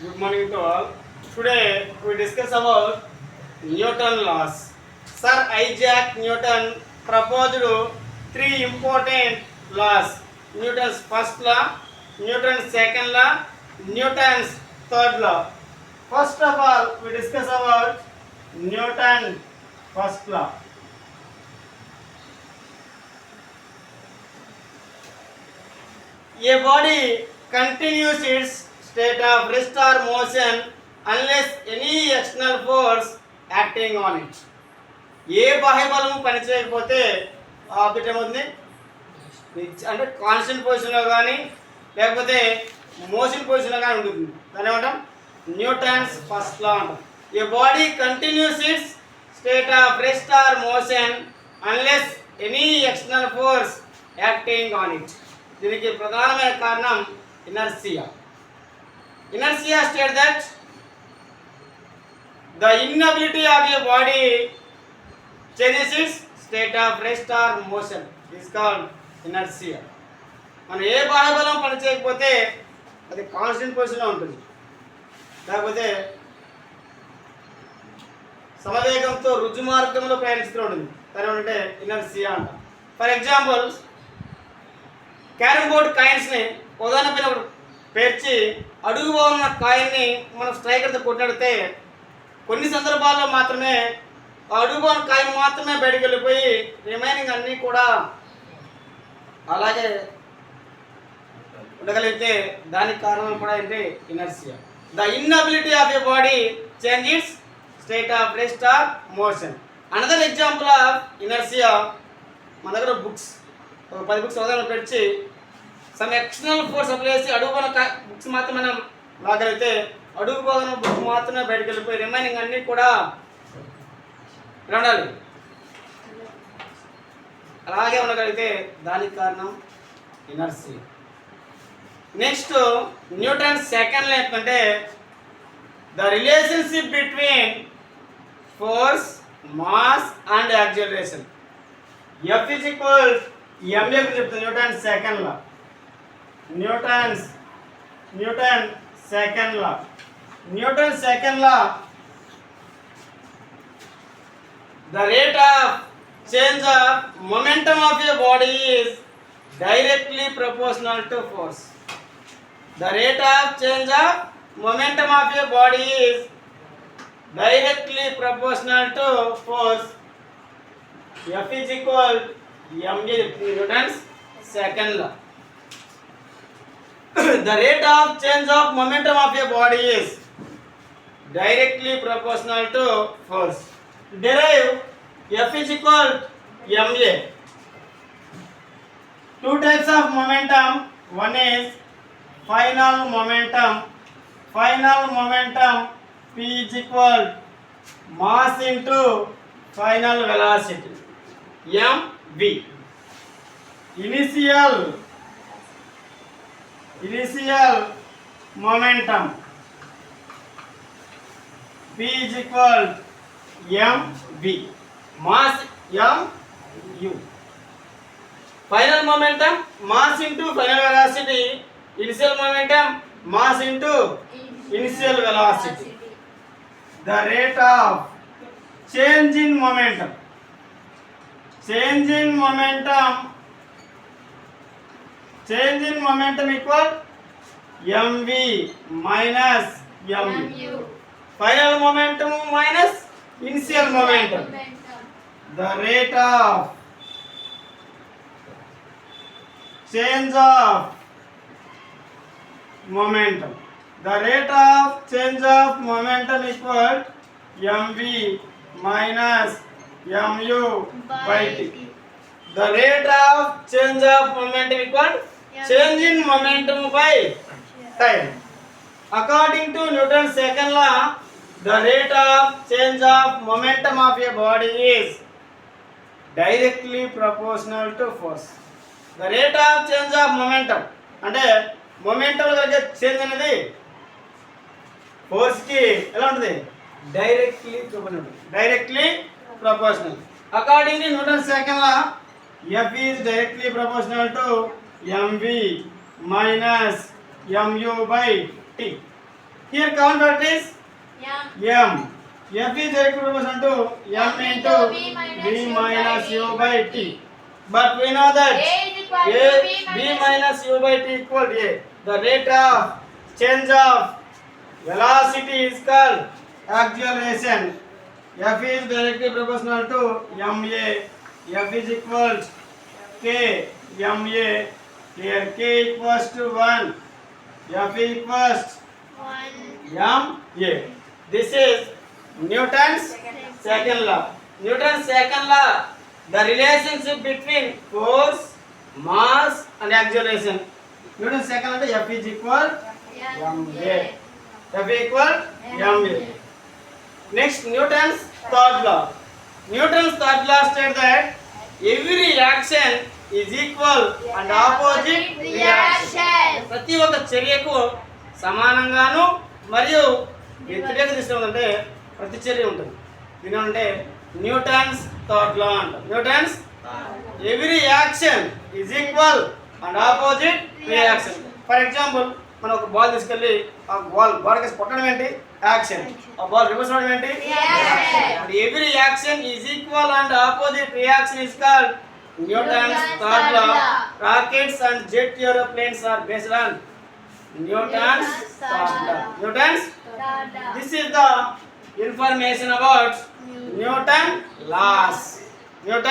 Good morning to all. Today we discuss about Newton laws. Sir Isaac Newton proposed three important laws. Newton's first law, Newton's second law, Newton's third law. First of all, we discuss about Newton first law. A body continues its state of rest or motion unless any external force acting on it. ఏ బాహ్య బలము పనిచేయకపోతే object ఏమవుతుంది అంటే constant పొజిషన్లో కానీ లేకపోతే motion పొజిషన్లో కానీ ఉంటుంది. దాని ఏమంటాం న్యూటన్స్ ఫస్ట్ లా అంటాం. ఏ body continuous it's state of rest or motion unless any external force acting on it. దీనికి ప్రధానమైన కారణం inertia. Inertia states that the inability of a body changes its state of rest or motion is called inertia. మనం ఏ బాహ్యబలం పనిచేయకపోతే అది constant పొజిషన్లో ఉంటుంది, లేకపోతే సమవేగంతో రుజు మార్గంలో ప్రయాణిస్తూ ఉంటుంది. దాని ఏమంటే ఇనర్షియా అంట. ఫర్ ఎగ్జాంపుల్ క్యారమ్ బోర్డ్ కాయిన్స్ని ఉదాహరణ పైన పేర్చి అడుగులో ఉన్న కాయిన్ని మనం స్ట్రైకర్తో కొట్టినడితే కొన్ని సందర్భాల్లో మాత్రమే అడుగులో ఉన్న కాయిన్ మాత్రమే బయటకు వెళ్ళిపోయి రిమైనింగ్ అన్నీ కూడా అలాగే ఉండగలిగితే దానికి కారణం కూడా ఏంటి inertia. The inability of a body change its state of rest or motion. Another example of inertia, మన దగ్గర బుక్స్ 10 బుక్స్ ఉదాహరణ పెట్టి సమ్ ఎక్స్టర్నల్ ఫోర్స్ అప్లై చేసి అడుగున బుక్స్ మాత్రమే మనం లాగలిగితే అడుగుపోగిన బుక్ మాత్రమే బయటకు వెళ్ళిపోయి రిమైనింగ్ అన్నీ కూడా ఉండాలి అలాగే ఉండగలిగితే దానికి కారణం inertia. Next Newton second law ఏంటంటే the relationship between force mass and acceleration. F is equal MA గురించి చెప్తుంది Newton second law. Newton second law. Newton second law, the rate of change of momentum of a body is directly proportional to force. The rate of change of momentum of a body is directly proportional to force. F is equal ma, Newton's second law. The rate of change of momentum of a body is directly proportional to force. Derive F is equal ma. Two types of momentum. One is final momentum. Final momentum P is equal mass into final velocity mv. Initial momentum P is equal mv, mass mu. Final momentum mass into final velocity. Initial momentum mass into initial velocity. The rate of change in momentum. Change in momentum equal mv minus mu. Final momentum minus initial momentum. The rate of change of momentum. The rate of change of momentum equal mv minus mu by t. The rate of change of momentum equal change in momentum by time. According to Newton's second law, the rate of change of momentum of a body is directly proportional to force. The rate of change of momentum అంటే momentum కలిగే change అనేది force కి ఎలా ఉంటుంది directly proportional. According to Newton second law F is directly proportional to mv minus mu by t. Here common factor is M. m. F is directly proportional to m into b minus u by t. But we know that A is equal to b minus u by t equal to a. The rate of change of velocity is called acceleration. F is directly proportional to ma. F is equal to k ma. Here k equals to 1. F equals 1. ma. This is Newton's second law. Newton's second law, the relationship between force, mass and acceleration. Newton's second law, F is equal ma. F equal ma. Next, Newton's third law. Newton's third law states that every action is equal and opposite reaction. ప్రతి ఒక్క చర్యకు సమానంగాను మరియు వ్యతిరేక దిశలో ఉందంటే ప్రతిచర్య ఉంటుంది. దీని అంటే న్యూటన్స్ థర్డ్ లా అంటారు. Newton's every action is equal and opposite reaction. For example మనం ఒక బాల్ తీసుకెళ్ళి ఆ బాల్ కేసి కొట్టడం ఏంటి? యాక్షన్. ఆ బాల్ రివర్స్ అవడం ఏంటి? Reaction. Every action is equal and opposite reaction is called Newton's third law. Rockets and jet aeroplanes are based on Newton's third law. Newton's. This is the information about Newton laws. Newton.